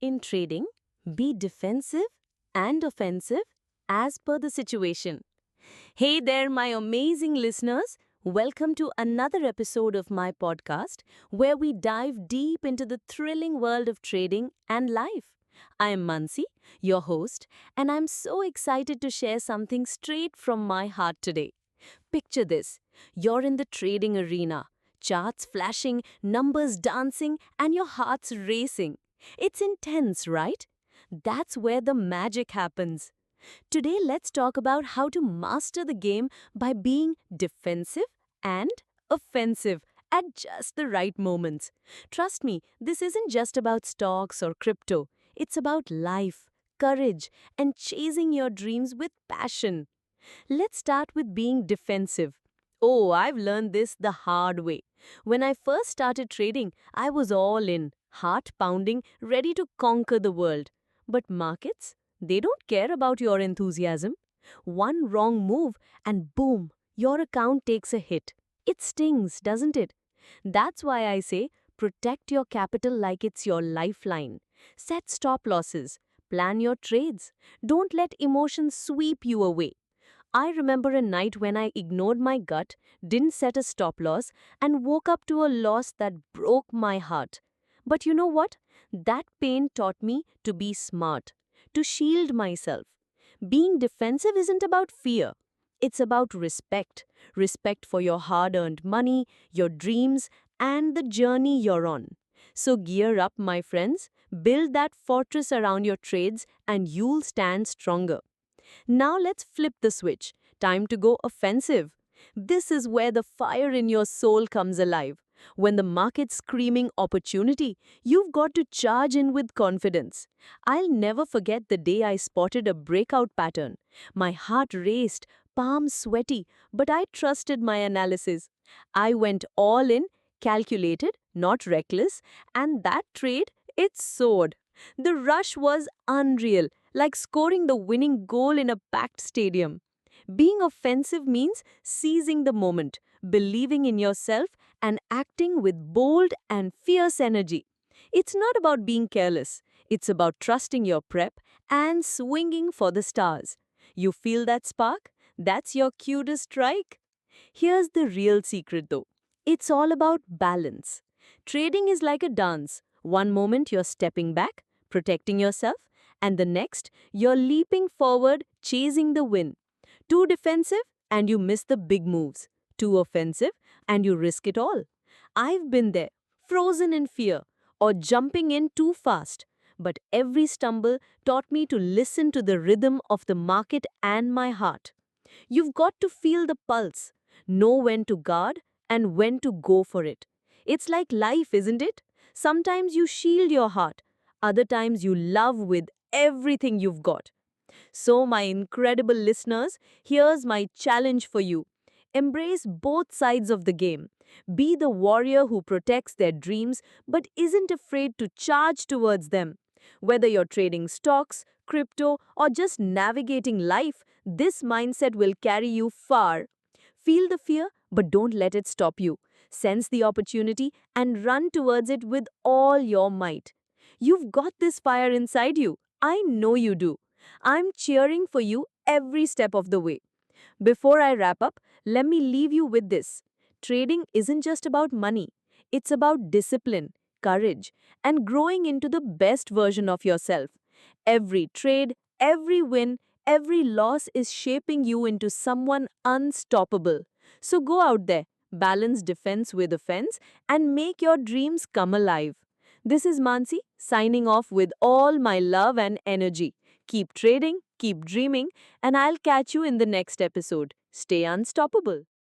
In trading, be defensive and offensive as per the situation. Hey there, my amazing listeners. Welcome to another episode of my podcast where we dive deep into the thrilling world of trading and life. I am Mansi, your host, and I'm so excited to share something straight from my heart today. Picture this: you're in the trading arena, charts flashing, numbers dancing, and your heart's racing. It's intense, right? That's where the magic happens. Today, let's talk about how to master the game by being defensive and offensive at just the right moments. Trust me, this isn't just about stocks or crypto, it's about life, courage, and chasing your dreams with passion. Let's start with being defensive. Oh, I've learned this the hard way. When I first started trading, I was all in, heart pounding, ready to conquer the world. But markets, they don't care about your enthusiasm. One wrong move and boom, your account takes a hit. It stings, doesn't it? That's why I say protect your capital like it's your lifeline. Set stop losses. Plan your trades. Don't let emotions sweep you away. I remember a night when I ignored my gut, didn't set a stop loss, and woke up to a loss that broke my heart. But you know what? That pain taught me to be smart, to shield myself. Being defensive isn't about fear. It's about respect. Respect for your hard earned money, your dreams, and the journey you're on. So gear up, my friends. Build that fortress around your trades, and you'll stand stronger. Now let's flip the switch. Time to go offensive. This is where the fire in your soul comes alive. When the market's screaming opportunity, you've got to charge in with confidence. I'll never forget the day I spotted a breakout pattern. My heart raced, palms sweaty, but I trusted my analysis. I went all in, calculated, not reckless, and that trade, it soared. The rush was unreal, like scoring the winning goal in a packed stadium. Being offensive means seizing the moment, believing in yourself, and acting with bold and fierce energy. It's not about being careless, it's about trusting your prep and swinging for the stars. You feel that spark? That's your cue to strike. Here's the real secret though: it's all about balance. Trading is like a dance. One moment you're stepping back, protecting yourself, and the next you're leaping forward, chasing the win. Too defensive, and you miss the big moves. Too offensive, and you risk it all. I've been there, frozen in fear, or jumping in too fast. But every stumble taught me to listen to the rhythm of the market and my heart. You've got to feel the pulse, know when to guard, and when to go for it. It's like life, isn't it? Sometimes you shield your heart, other times you love with everything you've got. So, my incredible listeners, here's my challenge for you. Embrace both sides of the game. Be the warrior who protects their dreams but isn't afraid to charge towards them. Whether you're trading stocks, crypto, or just navigating life, this mindset will carry you far. Feel the fear, but don't let it stop you. Sense the opportunity and run towards it with all your might. You've got this fire inside you. I know you do. I'm cheering for you every step of the way. Before I wrap up, let me leave you with this. Trading isn't just about money, it's about discipline, courage, and growing into the best version of yourself. Every trade, every win, every loss is shaping you into someone unstoppable. So go out there, balance defense with offense, and make your dreams come alive. This is Mansi, signing off with all my love and energy. Keep trading, keep dreaming, and I'll catch you in the next episode. Stay unstoppable.